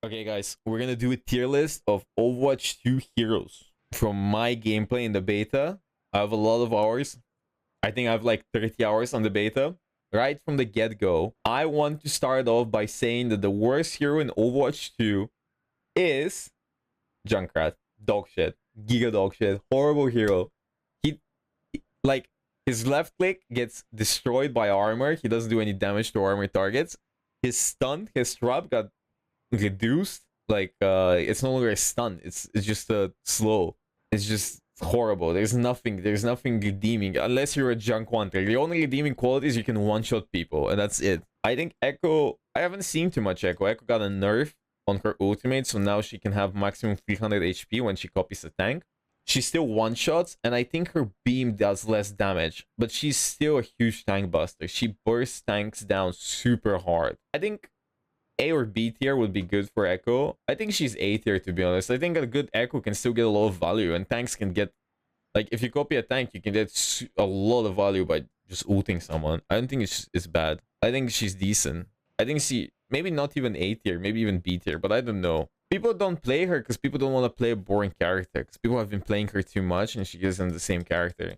Okay, guys, we're gonna do a tier list of Overwatch 2 heroes. From my gameplay in the beta, I have a lot of hours. I think I have like 30 hours on the beta. Right from the get-go, I want to start off by saying that the worst hero in Overwatch 2 is Junkrat. Dog shit. Giga dog shit. Horrible hero. Like, his left click gets destroyed by armor. He doesn't do any damage to armor targets. His stun, his trap got reduced. Like, it's no longer a stun. It's just a slow. It's just horrible. There's nothing redeeming unless you're a junk hunter. The only redeeming quality is you can one-shot people, and that's it. I think Echo, I haven't seen too much Echo. Echo got a nerf on her ultimate, so now she can have maximum 300 HP when she copies a tank. She still one-shots, and I think her beam does less damage, but she's still a huge tank buster. She bursts tanks down super hard. I think A or B tier would be good for Echo. I think she's A tier, to be honest. I think a good Echo can still get a lot of value, and tanks can get... Like, if you copy a tank, you can get a lot of value by just ulting someone. I don't think it's bad. I think she's decent. I think she... Maybe not even A tier, maybe even B tier, but I don't know. People don't play her because people don't want to play a boring character. Because people have been playing her too much and she gives them the same character.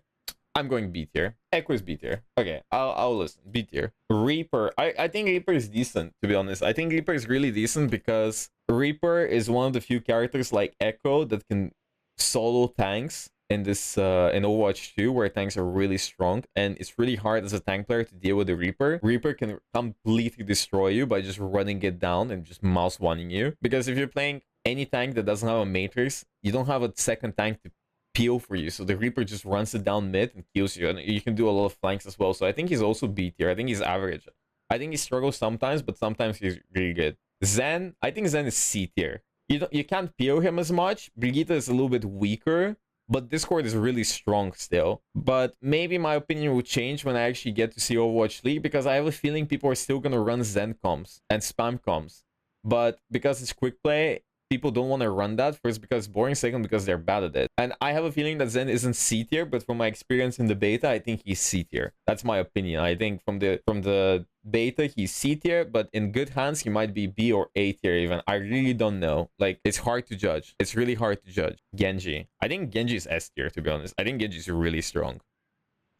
I'm going B tier. Echo is B tier. Okay, I'll listen. B tier. Reaper. I think Reaper is decent, to be honest. I think Reaper is really decent because Reaper is one of the few characters like Echo that can solo tanks in this in Overwatch 2, where tanks are really strong, and it's really hard as a tank player to deal with the Reaper. Reaper can completely destroy you by just running it down and just mouse one-ing you. Because if you're playing any tank that doesn't have a matrix, you don't have a second tank to peel for you, so the Reaper just runs it down mid and kills you, and you can do a lot of flanks as well. So I think he's also B tier. I think he's average. I think he struggles sometimes, but sometimes he's really good. Zen, I think Zen is C tier. You can't peel him as much. Brigitte is a little bit weaker, but Discord is really strong still. But maybe my opinion will change when I actually get to see Overwatch League, because I have a feeling people are still gonna run Zen comms and spam comms. But because it's quick play, people don't want to run that. First, because it's boring. Second, because they're bad at it. And I have a feeling that Zen isn't C tier, but from my experience in the beta, I think he's C tier. That's my opinion. I think from the beta, he's C tier, but in good hands, he might be B or A tier even. I really don't know. Like, it's hard to judge. It's really hard to judge. Genji. I think Genji is S tier, to be honest. I think Genji is really strong.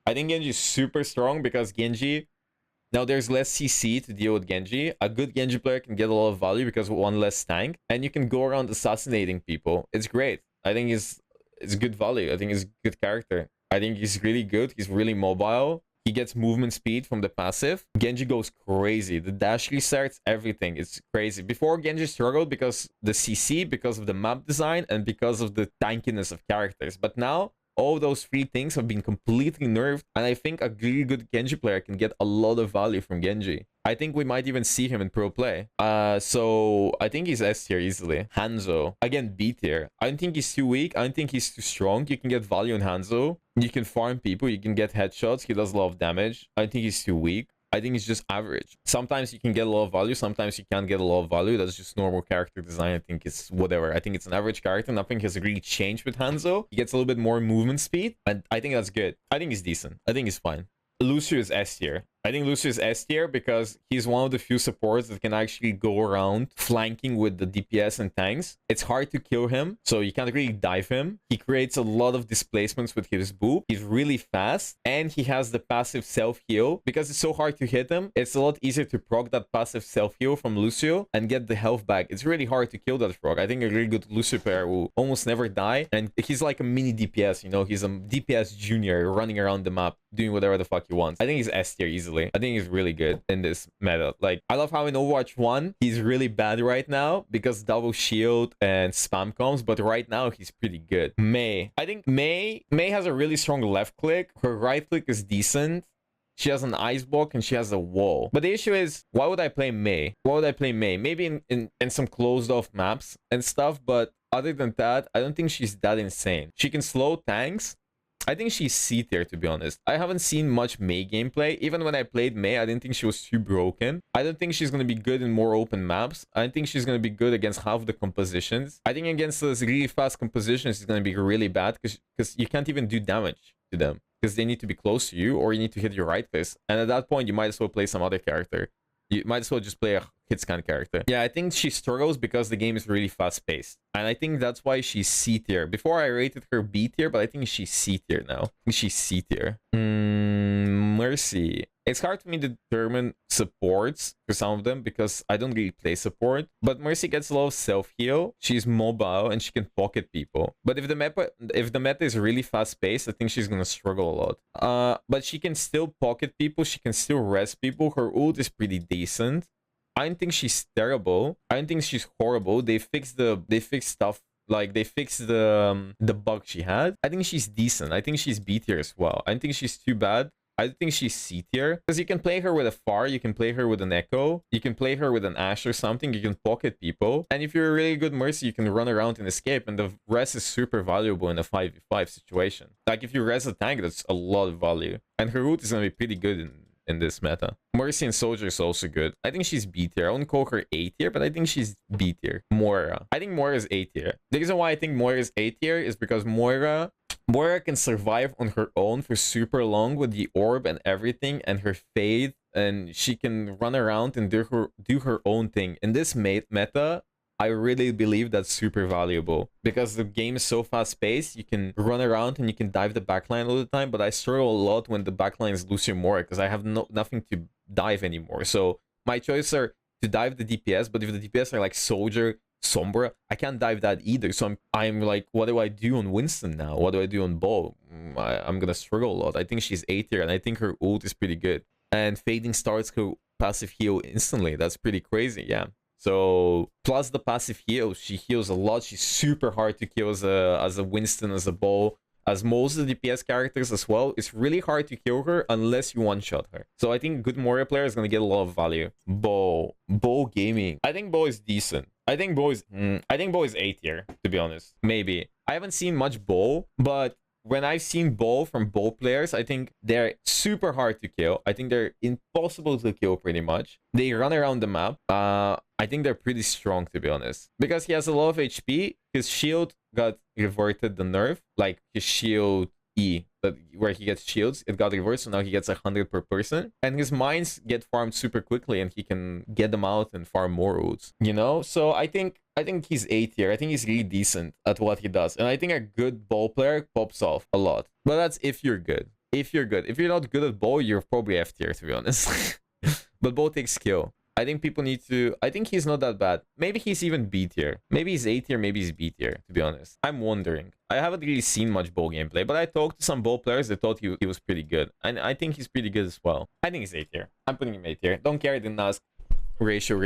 I think Genji is super strong because Genji... Now, there's less CC to deal with Genji. A good Genji player can get a lot of value because of one less tank. And you can go around assassinating people. It's great. I think it's good value. I think he's a good character. I think he's really good. He's really mobile. He gets movement speed from the passive. Genji goes crazy. The dash restarts, everything. It's crazy. Before, Genji struggled because the CC, because of the map design, and because of the tankiness of characters. But now, all those three things have been completely nerfed, and I think a really good Genji player can get a lot of value from Genji. I think we might even see him in pro play. So I think he's S tier easily. Hanzo, again, B tier. I don't think he's too weak. I don't think he's too strong. You can get value in Hanzo. You can farm people. You can get headshots. He does a lot of damage. I don't think he's too weak. I think it's just average. Sometimes you can get a lot of value. Sometimes you can't get a lot of value. That's just normal character design. I think it's whatever. I think it's an average character. Nothing has really changed with Hanzo. He gets a little bit more movement speed, and I think that's good. I think he's decent. I think he's fine. Lucio is S tier. I think Lucio is S tier because he's one of the few supports that can actually go around flanking with the DPS and tanks. It's hard to kill him, so you can't really dive him. He creates a lot of displacements with his boop. He's really fast, and he has the passive self-heal. Because it's so hard to hit him, it's a lot easier to proc that passive self-heal from Lucio and get the health back. It's really hard to kill that frog. I think a really good Lucio player will almost never die, and he's like a mini DPS, you know? He's a DPS junior running around the map, doing whatever the fuck he wants. I think he's S tier easily. I think he's really good in this meta. Like, I love how in Overwatch 1, he's really bad right now because double shield and spam comes, but right now he's pretty good. Mei. I think Mei has a really strong left click. Her right click is decent. She has an ice block and she has a wall. But the issue is, why would I play Mei? Why would I play Mei? Maybe in some closed off maps and stuff, but other than that, I don't think she's that insane. She can slow tanks. I think she's C tier, to be honest. I haven't seen much Mei gameplay. Even when I played Mei, I didn't think she was too broken. I don't think she's going to be good in more open maps. I don't think she's going to be good against half the compositions. I think against those really fast compositions, it's going to be really bad because you can't even do damage to them. Because they need to be close to you, or you need to hit your right place. And at that point, you might as well play some other character. You might as well just play a hitscan character. Yeah, I think she struggles because the game is really fast-paced. And I think that's why she's C tier. Before I rated her B tier, but I think she's C tier now. I think she's C tier. Mercy. It's hard for me to determine supports for some of them because I don't really play support. But Mercy gets a lot of self-heal. She's mobile and she can pocket people. But if the meta is really fast-paced, I think she's gonna struggle a lot. But she can still pocket people. She can still res people. Her ult is pretty decent. I don't think she's terrible. I don't think she's horrible. They fixed stuff. Like, they fixed the bug she had. I think she's decent. I think she's B tier as well. I don't think she's too bad. I think she's C tier. Because you can play her with a Pharah, you can play her with an Echo, you can play her with an Ashe or something, you can pocket people. And if you're a really good Mercy, you can run around and escape. And the res is super valuable in a 5v5 situation. Like, if you res a tank, that's a lot of value. And her ult is going to be pretty good in this meta. Mercy and Sojourn is also good. I think she's B tier. I wouldn't call her A tier, but I think she's B tier. Moira. I think Moira is A tier. The reason why I think Moira is A tier is because Moira can survive on her own for super long with the orb and everything and her fade, and she can run around and do her own thing. In this meta, I really believe that's super valuable because the game is so fast-paced. You can run around and you can dive the backline all the time, but I struggle a lot when the backline is Lucio Moira because I have nothing to dive anymore. So my choices are to dive the DPS, but if the DPS are like Soldier, Sombra, I can't dive that either. So I'm like, what do I do on Winston now? What do I do on Bo? I'm gonna struggle a lot. I think she's A tier, and I think her ult is pretty good. And fading starts her passive heal instantly. That's pretty crazy, yeah. So plus the passive heal, she heals a lot. She's super hard to kill as a Winston, as a Bo, as most of the DPS characters as well. It's really hard to kill her unless you one-shot her. So I think good Moira player is gonna get a lot of value. Bo Gaming. I think Bo is decent. I think Bo is A tier, to be honest. Maybe. I haven't seen much Bo, but when I've seen Bo from Bo players, I think they're super hard to kill. I think they're impossible to kill pretty much. They run around the map. I think they're pretty strong, to be honest. Because he has a lot of HP, his shield got reverted the nerf. Like his shield E, where he gets shields, it got reversed, so now he gets 100 per person. And his mines get farmed super quickly and he can get them out and farm more ults. You know? So I think he's A tier. I think he's really decent at what he does. And I think a good ball player pops off a lot. But that's if you're good. If you're good. If you're not good at ball, you're probably F tier, to be honest. But ball takes skill. I think people need to... I think he's not that bad. Maybe he's even B tier. Maybe he's A tier, maybe he's B tier, to be honest. I'm wondering. I haven't really seen much ball gameplay, but I talked to some ball players that thought he was pretty good. And I think he's pretty good as well. I think he's A tier. I'm putting him A tier. Don't care, I didn't ask. Ratio.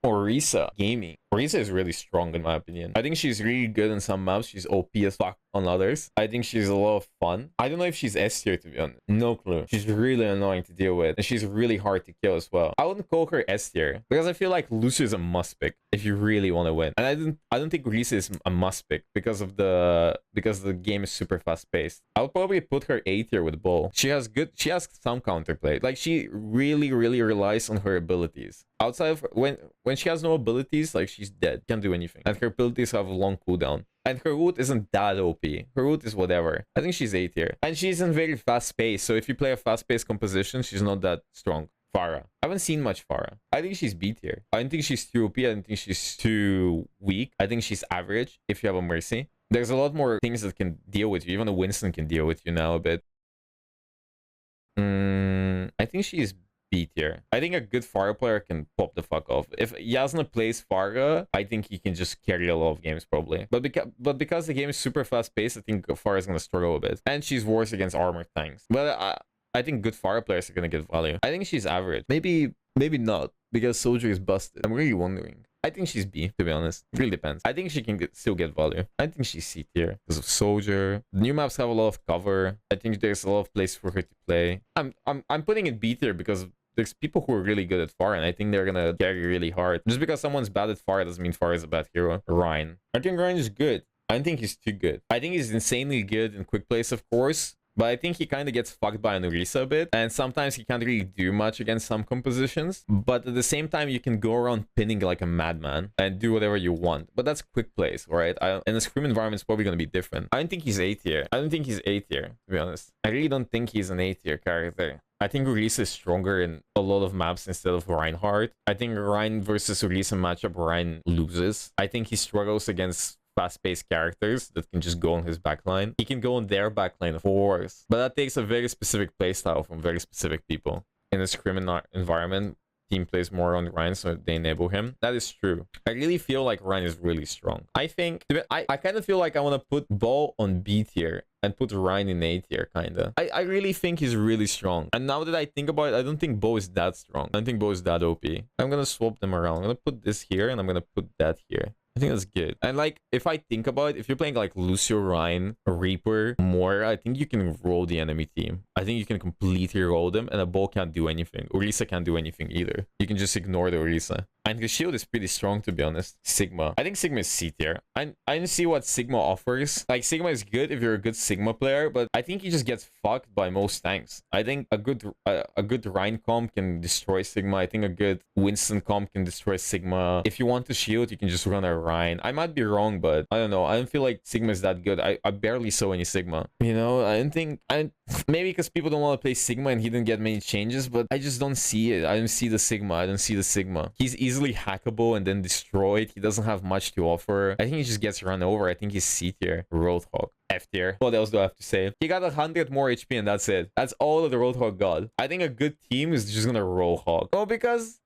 Orisa Gaming. Orisa is really strong in my opinion. I think she's really good on some maps. She's OP as fuck on others. I think she's a lot of fun. I don't know if she's S tier, to be honest. No clue. She's really annoying to deal with. And she's really hard to kill as well. I wouldn't call her S tier because I feel like Lucio is a must pick if you really want to win. And I don't think Orisa is a must pick because the game is super fast paced. I'll probably put her A tier with Bull. She has some counterplay. Like she really relies on her abilities. Outside of when she has no abilities, like she's dead, can't do anything. And her abilities have a long cooldown. And her ult isn't that OP. Her ult is whatever. I think she's A tier. And she's in very fast pace. So if you play a fast paced composition, she's not that strong. Pharah. I haven't seen much Pharah. I think she's B tier. I don't think she's too OP. I don't think she's too weak. I think she's average if you have a Mercy. There's a lot more things that can deal with you. Even a Winston can deal with you now a bit. I think she's B tier. I think a good Pharah player can pop the fuck off. If Yasna plays Pharah, I think he can just carry a lot of games probably. But because the game is super fast paced, I think Pharah is gonna struggle a bit. And she's worse against armored tanks. But I think good Pharah players are gonna get value. I think she's average. Maybe not because Sojourn is busted. I'm really wondering. I think she's B, to be honest. It really depends. I think she can still get value. I think she's C tier because of Sojourn. The new maps have a lot of cover. I think there's a lot of place for her to play. I'm putting it B tier because there's people who are really good at Pharah, and I think they're gonna carry really hard. Just because someone's bad at Pharah doesn't mean Pharah is a bad hero. Ryan. I think Ryan is good. I don't think he's too good. I think he's insanely good in quick plays, of course. But I think he kind of gets fucked by an Orisa a bit. And sometimes he can't really do much against some compositions. But at the same time, you can go around pinning like a madman and do whatever you want. But that's quick plays, right? And the scrim environment is probably going to be different. I don't think he's A tier. I don't think he's A tier, to be honest. I really don't think he's an A tier character. I think Orisa is stronger in a lot of maps instead of Reinhardt. I think Rein versus Orisa matchup, Rein loses. I think he struggles against fast-paced characters that can just go on his backline. He can go on their backline, of course, but that takes a very specific playstyle from very specific people. In a scrim environment, team plays more on Rein, so they enable him. That is true. I really feel like Rein is really strong. I think I kind of feel like I want to put Bo on B tier and put Rein in A tier, kind of. I really think he's really strong. And now that I think about it, I don't think Bo is that strong. I don't think Bo is that OP. I'm gonna swap them around. I'm gonna put this here and I'm gonna put that here. I think that's good. And like, if I think about it, if you're playing like Lucio, Rein, Reaper, Moira, I think you can roll the enemy team. I think you can completely roll them, and a Bo can't do anything. Orisa can't do anything either. You can just ignore the Orisa. And his shield is pretty strong, to be honest. Sigma. I think Sigma is C tier. I didn't see what Sigma offers. Like, Sigma is good if you're a good Sigma player, but I think he just gets fucked by most tanks. I think a good Rein comp can destroy Sigma. I think a good Winston comp can destroy Sigma. If you want to shield, you can just run a Rein. I might be wrong, but I don't know. I don't feel like Sigma is that good. I barely saw any Sigma. You know, maybe because people don't want to play Sigma and he didn't get many changes, but I just don't see it. I don't see the Sigma. I don't see the Sigma. He's easily hackable and then destroyed. He doesn't have much to offer. I think he just gets run over. I think he's C tier. Roadhog. F tier. What else do I have to say? He got 100 more HP and that's it. That's all that the Roadhog got. I think a good team is just gonna Roadhog. Oh, because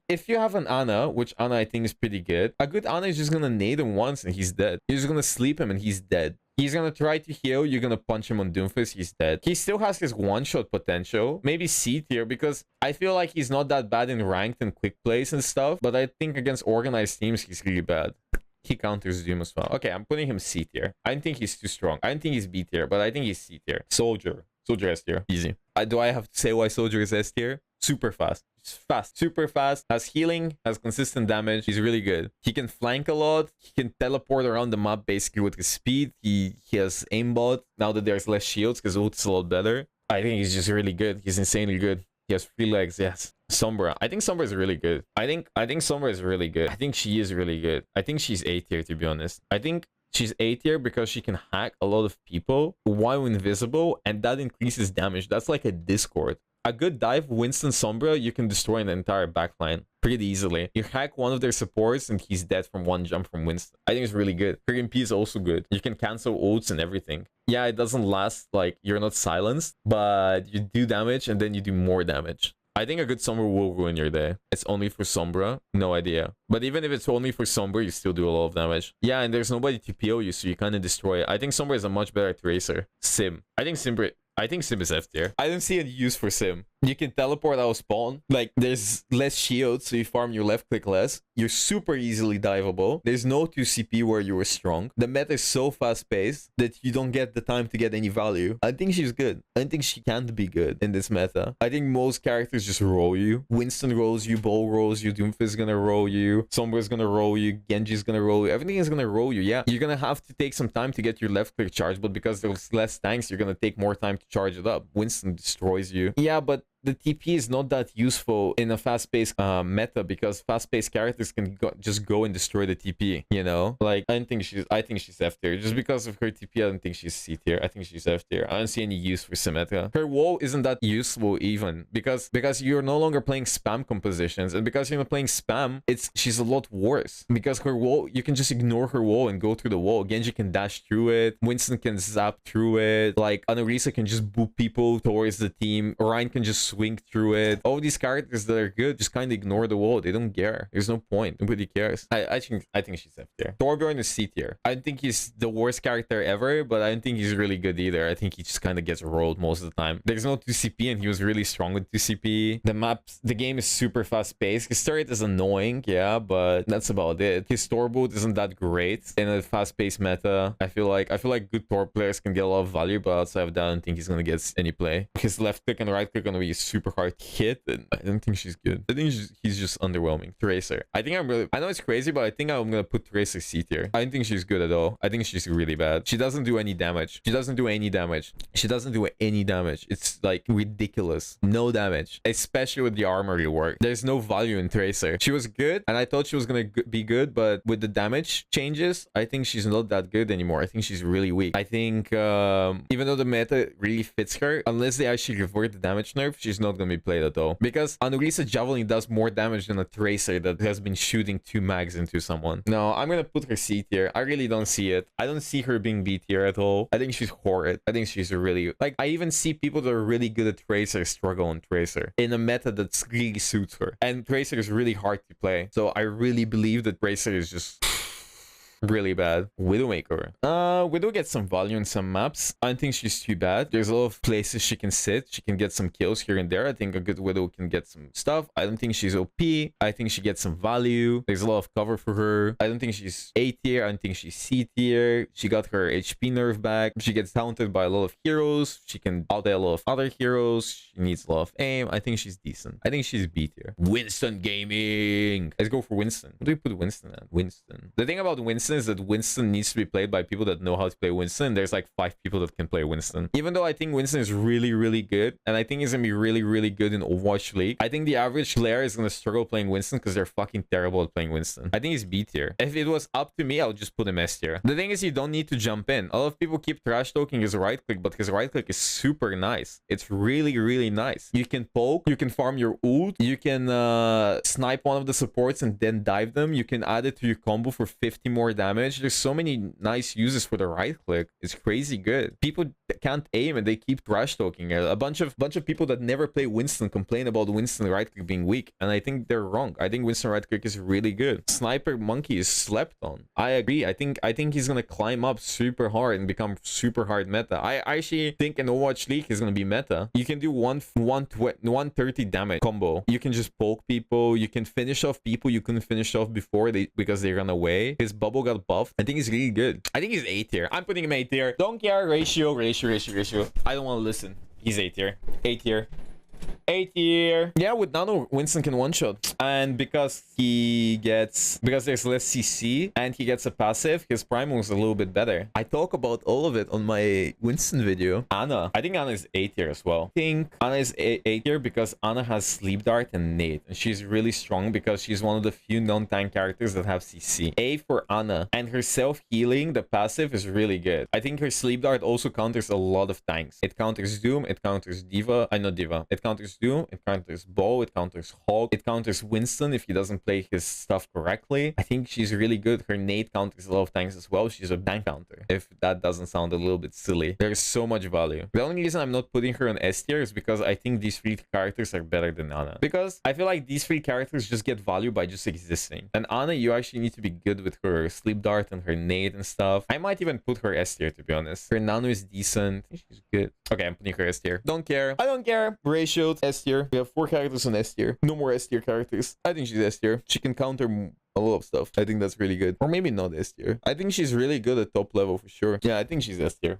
if you have an Ana, which Ana I think is pretty good, a good Ana is just gonna nade him once and he's dead. You're just gonna sleep him and he's dead. He's gonna try to heal, you're gonna punch him on Doomfist, he's dead. He still has his one-shot potential. Maybe C tier, because I feel like he's not that bad in ranked and quick plays and stuff, but I think against organized teams, he's really bad. He counters Doom as well. Okay, I'm putting him C tier. I don't think he's too strong. I don't think he's B tier, but I think he's C tier. Soldier S tier. Easy. Do I have to say why Soldier is S tier? Super fast. Fast, super fast, has healing, has consistent damage. He's really good. He can flank a lot. He can teleport around the map basically with his speed. He has aimbot now that there's less shields because ult is a lot better. I think he's just really good. He's insanely good. He has 3 legs, yes. Sombra. I think Sombra is really good. I think Sombra is really good. I think she is really good. I think she's A tier, to be honest. I think she's A tier because she can hack a lot of people while invisible, and that increases damage. That's like a Discord. A good dive, Winston Sombra, you can destroy an entire backline pretty easily. You hack one of their supports and he's dead from one jump from Winston. I think it's really good. Her MP is also good. You can cancel ults and everything. Yeah, it doesn't last, like, you're not silenced, but you do damage and then you do more damage. I think a good Sombra will ruin your day. It's only for Sombra? No idea. But even if it's only for Sombra, you still do a lot of damage. Yeah, and there's nobody to PO you, so you kind of destroy it. I think Sombra is a much better tracer. Sim. I think Sim is F tier. I don't see any use for Sim. You can teleport out of spawn. Like, there's less shields, so you farm your left click less. You're super easily diveable. There's no 2 CP where you were strong. The meta is so fast paced that you don't get the time to get any value. I think she's good. I think she can't be good in this meta. I think most characters just roll you. Winston rolls you, Bo rolls you, Doomfist is gonna roll you, Sombra's gonna roll you, Genji's gonna roll you. Everything is gonna roll you. Yeah, you're gonna have to take some time to get your left click charged, but because there's less tanks, you're gonna take more time to charge it up. Winston destroys you. Yeah, but the TP is not that useful in a fast-paced meta because fast-paced characters can just go and destroy the TP, you know? Like, I think she's F tier. Just because of her TP, I don't think she's C tier. I think she's F tier. I don't see any use for Symmetra. Her wall isn't that useful even because you're no longer playing spam compositions, and because you're not playing spam, she's a lot worse. Because her wall, you can just ignore her wall and go through the wall. Genji can dash through it. Winston can zap through it. Like, Orisa can just boop people towards the team. Rein can just swing through it. All these characters that are good just kind of ignore the wall. They don't care. There's no point. Nobody cares. I think she's F tier. Torbjorn is C tier. I don't think he's the worst character ever, but I don't think he's really good either. I think he just kind of gets rolled most of the time. There's no 2CP and he was really strong with 2CP. The game is super fast paced. His turret is annoying, yeah, but that's about it. His Tor boot isn't that great in a fast paced meta. I feel like good Tor players can get a lot of value, but outside of that, I don't think he's gonna get any play. His left click and right click are gonna be super hard hit, and I don't think she's good. I think he's just underwhelming. Tracer. I know it's crazy, but I think I'm gonna put Tracer C tier. I don't think she's good at all. I think she's really bad. She doesn't do any damage. She doesn't do any damage. It's like ridiculous. No damage, especially with the armor rework. There's no value in Tracer. She was good, and I thought she was gonna be good, but with the damage changes, I think she's not that good anymore. I think she's really weak. I think even though the meta really fits her, unless they actually revert the damage nerf, she's not gonna be played at all. Because an Orisa Javelin does more damage than a Tracer that has been shooting 2 mags into someone. No, I'm gonna put her C tier. I really don't see it. I don't see her being B tier at all. I think she's horrid. I think she's really... Like, I even see people that are really good at Tracer struggle on Tracer in a meta that really suits her. And Tracer is really hard to play. So I really believe that Tracer is just... really bad. Widowmaker. Widow gets some value in some maps. I don't think she's too bad. There's a lot of places she can sit. She can get some kills here and there. I think a good Widow can get some stuff. I don't think she's OP. I think she gets some value. There's a lot of cover for her. I don't think she's A tier. I don't think she's C tier. She got her HP nerf back. She gets taunted by a lot of heroes. She can out a lot of other heroes. She needs a lot of aim. I think she's decent. I think she's B tier. Winston Gaming. Let's go for Winston. What do we put Winston at? Winston. The thing about Winston is that Winston needs to be played by people that know how to play Winston. There's like 5 people that can play Winston. Even though I think Winston is really, really good, and I think he's gonna be really, really good in Overwatch League, I think the average player is gonna struggle playing Winston because they're fucking terrible at playing Winston. I think he's B tier. If it was up to me, I would just put him S tier. The thing is, you don't need to jump in. A lot of people keep trash talking his right click, but his right click is super nice. It's really, really nice. You can poke, you can farm your ult, you can snipe one of the supports and then dive them. You can add it to your combo for 50 more damage. There's so many nice uses for the right click. It's crazy good. People can't aim and they keep trash talking. A bunch of people that never play Winston complain about Winston right click being weak, and I think they're wrong. I think Winston right click is really good. Sniper Monkey is slept on. I agree. I think he's gonna climb up super hard and become super hard meta. I actually think in Overwatch League he's gonna be meta. You can do 130 damage combo. You can just poke people. You can finish off people you couldn't finish off before because they ran away. His bubble got buffed. I think he's really good. I think he's A tier. I'm putting him A tier. Don't care. Ratio. I don't want to listen. He's A tier. A tier. A tier. Yeah, with Nano, Winston can one-shot. And because there's less CC and he gets a passive, his primal is a little bit better. I talk about all of it on my Winston video. Anna. I think Anna is A tier as well. I think Anna is A tier because Anna has Sleep Dart and Nade. And she's really strong because she's one of the few non-tank characters that have CC. A for Anna. And her self-healing, the passive, is really good. I think her Sleep Dart also counters a lot of tanks. It counters Doom, it counters D.Va. Not D.Va. It counters Doom, it counters Bo, it counters Hog, it counters Winston if he doesn't play his stuff correctly. I think she's really good. Her nade counters a lot of tanks as well. She's a tank counter, if that doesn't sound a little bit silly. There's so much value. The only reason I'm not putting her on S tier is because I think these 3 characters are better than Anna. Because I feel like these 3 characters just get value by just existing. And Anna, you actually need to be good with her Sleep Dart and her nade and stuff. I might even put her S tier, to be honest. Her Nano is decent. I think she's good. Okay, I'm putting her S tier. Don't care. I don't care. Ratioed S tier. We have 4 characters on S tier. No more S tier characters. I think she's S tier. She can counter a lot of stuff. I think that's really good. Or maybe not S tier. I think she's really good at top level for sure. Yeah, I think she's S tier.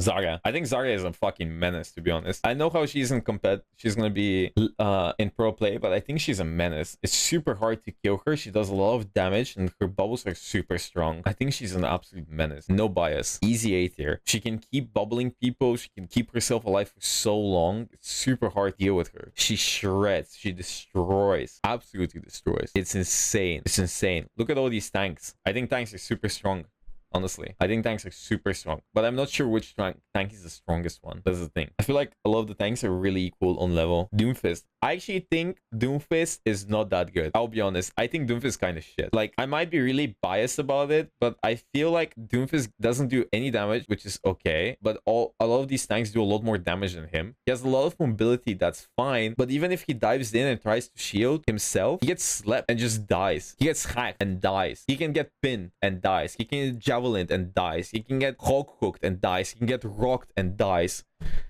Zarya. I think Zarya is a fucking menace, to be honest. I know how she's in compet. She's gonna be in pro play, but I think she's a menace. It's super hard to kill her. She does a lot of damage and her bubbles are super strong. I think she's an absolute menace. No bias. Easy A tier. She can keep bubbling people. She can keep herself alive for so long. It's super hard to deal with her. She shreds. She destroys. Absolutely destroys. It's insane. It's insane. Look at all these tanks. I think tanks are super strong. Honestly, I think tanks are super strong, but I'm not sure which tank is the strongest one. That's the thing. I feel like a lot of the tanks are really equal on level. Doomfist. I actually think Doomfist is not that good. I'll be honest. I think Doomfist is kind of shit. Like, I might be really biased about it, but I feel like Doomfist doesn't do any damage, which is okay. But a lot of these tanks do a lot more damage than him. He has a lot of mobility, that's fine. But even if he dives in and tries to shield himself, he gets slept and just dies. He gets hacked and dies. He can get pinned and dies. He can get javelin and dies. He can get hog hooked and dies. He can get rocked and dies.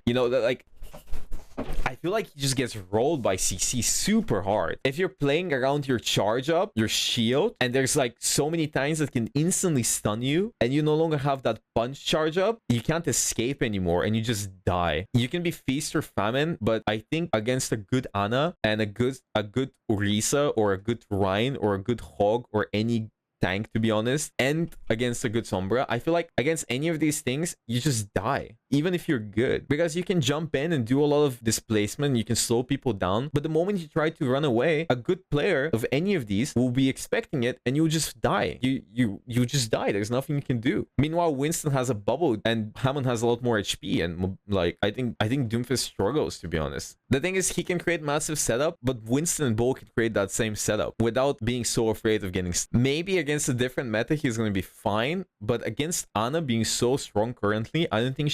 You know, that like... I feel like he just gets rolled by CC super hard. If you're playing around your charge up, your shield, and there's like so many times that can instantly stun you, and you no longer have that punch charge up, you can't escape anymore and you just die. You can be feast or famine, but I think against a good Ana and a good Orisa or a good Rein or a good Hog or any tank, to be honest, and against a good Sombra. I feel like against any of these things, you just die, even if you're good, because you can jump in and do a lot of displacement. You can slow people down, but the moment you try to run away, a good player of any of these will be expecting it, and you'll just die. You just die. There's nothing you can do. Meanwhile, Winston has a bubble, and Hammond has a lot more HP, and like I think Doomfist struggles, to be honest. The thing is, he can create massive setup, but Winston and Bo can create that same setup without being so afraid of getting. Maybe against a different meta, he's gonna be fine, but against Ana being so strong currently, I don't think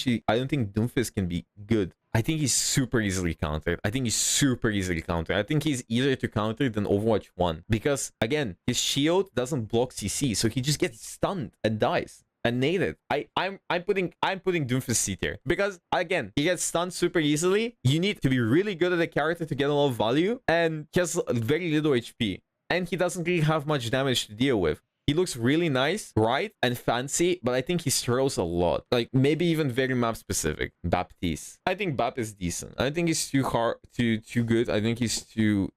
Doomfist can be good. I think he's super easily countered. I think he's easier to counter than Overwatch 1. Because, again, his shield doesn't block CC, so he just gets stunned and dies. And naded. I'm putting Doomfist C tier. Because, again, he gets stunned super easily. You need to be really good at a character to get a lot of value. And he has very little HP. And he doesn't really have much damage to deal with. He looks really nice, right, and fancy, but I think he struggles a lot. Like, maybe even very map specific. Baptiste. I think Bap is decent. I think he's too good. I think he's too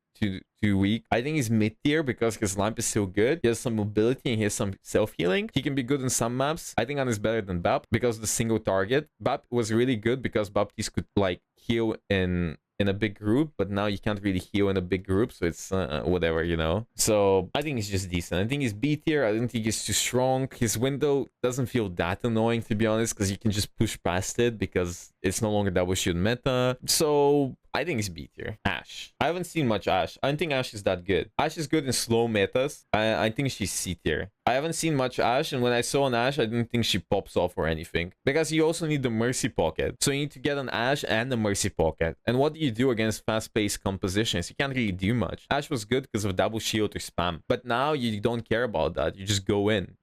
weak. I think he's mid tier because his lamp is still good. He has some mobility and he has some self-healing. He can be good in some maps. I think Ana is better than Bap because of the single target. Bap was really good because Baptiste could like heal in a big group, but now you can't really heal in a big group, so it's whatever, you know. So I think he's just decent. I think he's B tier. I don't think he's too strong. His window doesn't feel that annoying, to be honest, because you can just push past it because it's no longer double shield meta. So I think it's B tier. Ashe. I haven't seen much Ashe. I don't think Ashe is that good. Ashe is good in slow metas. I think she's C tier. I haven't seen much Ashe, and when I saw an Ashe, I didn't think she pops off or anything. Because you also need the Mercy Pocket. So you need to get an Ashe and the Mercy Pocket. And what do you do against fast-paced compositions? You can't really do much. Ashe was good because of double shield or spam. But now you don't care about that. You just go in.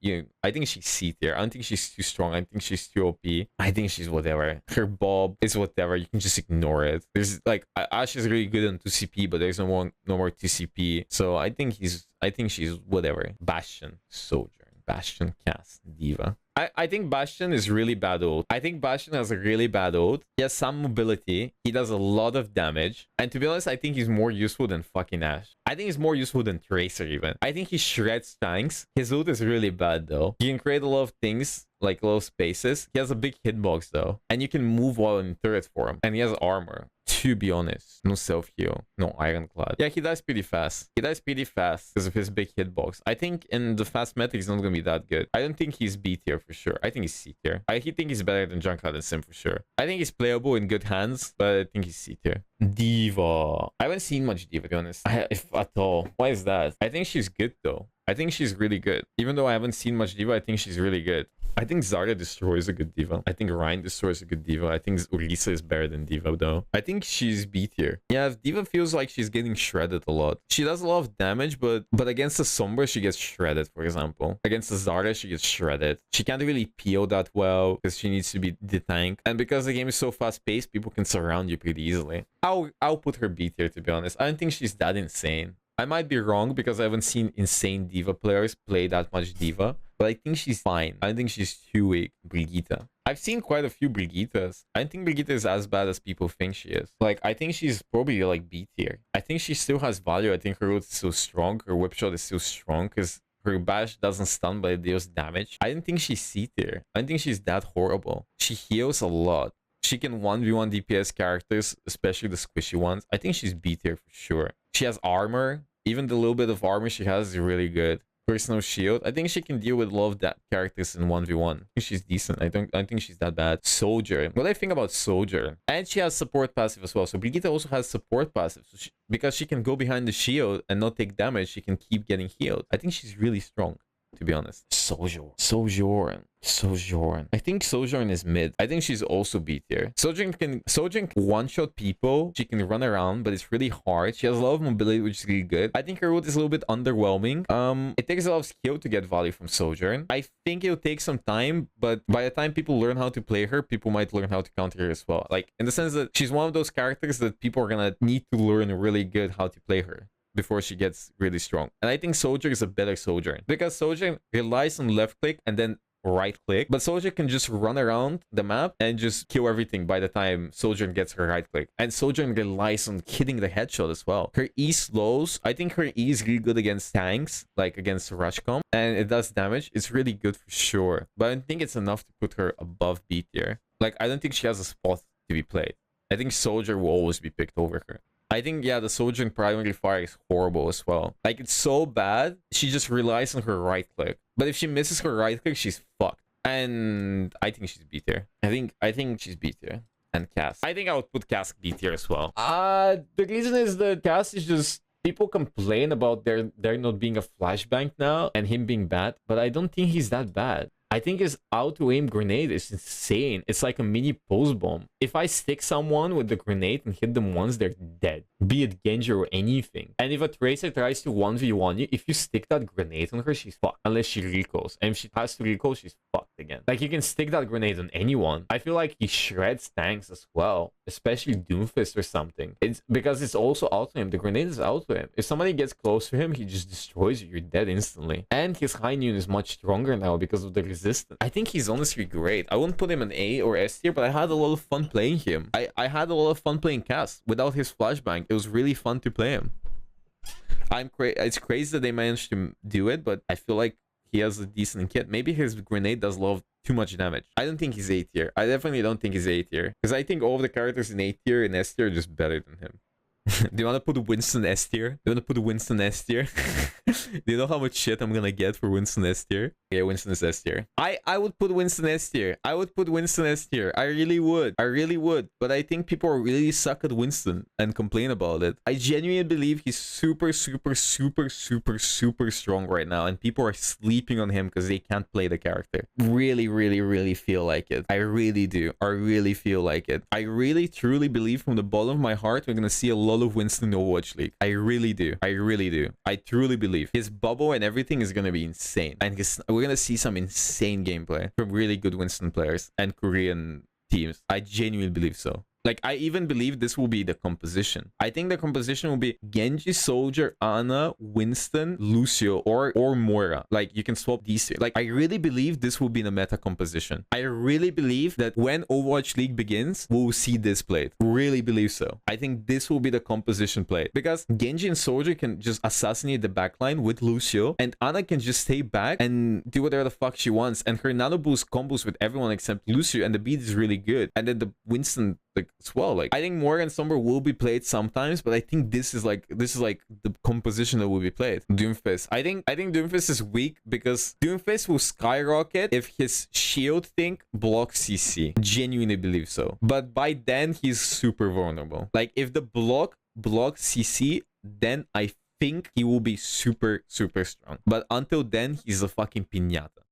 I think she's C tier. I don't think she's too strong. I think she's too OP. I think she's whatever. Her bob is whatever. You can just ignore it. There's like Ashe is really good on 2CP, but there's no more 2CP. So I think she's whatever. Bastion, Sojourn, Bastion, Cass, D.VA. I think Bastion is really bad ult. I think Bastion has a really bad ult. He has some mobility. He does a lot of damage. And to be honest, I think he's more useful than fucking Ashe. I think he's more useful than Tracer even. I think he shreds tanks. His ult is really bad though. He can create a lot of things, like little spaces. He has a big hitbox though. And you can move while in turret for him. And he has armor. To be honest, no self-heal, no ironclad. Yeah, he dies pretty fast. He dies pretty fast because of his big hitbox. I think in the fast meta, he's not going to be that good. I don't think he's B tier for sure. I think he's C tier. I think he's better than Junkrat and Sim for sure. I think he's playable in good hands, but I think he's C tier. D.VA. I haven't seen much D.VA, to be honest. If at all. Why is that? I think she's good though. I think she's really good. Even though I haven't seen much D.VA, I think she's really good. I think Zarya destroys a good D.VA. I think Reinhardt destroys a good D.VA. I think Orisa is better than D.VA though. I think she's B tier. Yeah, D.VA feels like she's getting shredded a lot. She does a lot of damage, but against the Sombra, she gets shredded, for example. Against the Zarya, she gets shredded. She can't really peel that well because she needs to be the tank. And because the game is so fast-paced, people can surround you pretty easily. I'll put her B tier, to be honest. I don't think she's that insane. I might be wrong because I haven't seen insane D.VA players play that much D.VA. But I think she's fine. I think she's too weak. Brigitte. I've seen quite a few Brigittes. I don't think Brigitte is as bad as people think she is. Like, I think she's probably like B tier. I think she still has value. I think her ult is still strong. Her whip shot is still strong because her bash doesn't stun, but it deals damage. I don't think she's C tier. I don't think she's that horrible. She heals a lot. She can 1v1 DPS characters, especially the squishy ones. I think she's B tier for sure. She has armor. Even the little bit of armor she has is really good. Personal shield. I think she can deal with a lot of that characters in 1v1. I think she's decent. I don't think she's that bad. Sojourn. What do I think about Sojourn? And she has support passive as well. So Brigitte also has support passive. So because she can go behind the shield and not take damage, she can keep getting healed. I think she's really strong, to be honest. Sojourn. I think Sojourn is mid. I think she's also B tier. Sojourn can one-shot people. She can run around, but it's really hard. She has a lot of mobility, which is really good. I think her ult is a little bit underwhelming. It takes a lot of skill to get value from Sojourn. I think it'll take some time, but by the time people learn how to play her, people might learn how to counter her as well. Like, in the sense that she's one of those characters that people are gonna need to learn really good how to play her before she gets really strong. And I think Sojourn is a better Sojourn because Sojourn relies on left click and then right click, but Sojourn can just run around the map and just kill everything by the time Sojourn gets her right click. And Sojourn relies on hitting the headshot as well. Her E slows. I think her E is really good against tanks, like against rush comp, and it does damage. It's really good for sure, but I don't think it's enough to put her above B tier. Like, I don't think she has a spot to be played. I think Soldier will always be picked over her. I think, yeah, the Sojourn primary fire is horrible as well. Like, it's so bad, she just relies on her right click. But if she misses her right click, she's fucked. And I think she's B tier. I think she's B tier. And Cass. I think I would put Cass B tier as well. The reason is that Cass is just... People complain about there not being a flashbang now and him being bad, but I don't think he's that bad. I think his auto-aim grenade is insane. It's like a mini pulse bomb. If I stick someone with the grenade and hit them once, they're dead. Be it Genji or anything. And if a Tracer tries to 1v1 you, if you stick that grenade on her, she's fucked. Unless she recalls. And if she has to recall, she's fucked again. Like, you can stick that grenade on anyone. I feel like he shreds tanks as well. Especially Doomfist or something. It's because it's also auto-aim. The grenade is auto-aim. If somebody gets close to him, he just destroys you. You're dead instantly. And his high noon is much stronger now because of the resistance. I think he's honestly great. I wouldn't put him in A or S tier, but I had a lot of fun playing him. I had a lot of fun playing Cass without his flashbang. It was really fun to play him. It's crazy that they managed to do it, but I feel like he has a decent kit. Maybe his grenade does too much damage. I don't think he's A tier. I definitely don't think he's A tier. Because I think all of the characters in A tier and S tier are just better than him. Do you want to put Winston S tier? Do you want to put Winston S tier? Do you know how much shit I'm gonna get for Winston S tier? Yeah, Winston is S tier. I would put Winston S tier. I would put Winston S tier. I really would. I really would. But I think people really suck at Winston and complain about it. I genuinely believe he's super strong right now, and people are sleeping on him because they can't play the character. Really feel like it. I really do. I really feel like it. I really truly believe from the bottom of my heart we're gonna see a lot of Winston in Overwatch League. I really do. I really do. I truly believe his bubble and everything is gonna be insane, and we're gonna see some insane gameplay from really good Winston players and Korean teams. I genuinely believe so. Like, I even believe this will be the composition. I think the composition will be Genji, Soldier, Ana, Winston, Lucio, or Moira. Like, you can swap these two. Like, I really believe this will be the meta composition. I really believe that when Overwatch League begins, we'll see this played. Really believe so. I think this will be the composition played. Because Genji and Soldier can just assassinate the backline with Lucio, and Ana can just stay back and do whatever the fuck she wants. And her nano boost combos with everyone except Lucio, and the beat is really good. And then the Winston... like as well. Like, I think Moira and Sombra will be played sometimes, but I think this is like the composition that will be played. Doomfist. I think Doomfist is weak because Doomfist will skyrocket if his shield thing blocks CC. Genuinely believe so. But by then he's super vulnerable. Like, if the block blocks CC, then I think he will be super strong. But until then, he's a fucking piñata.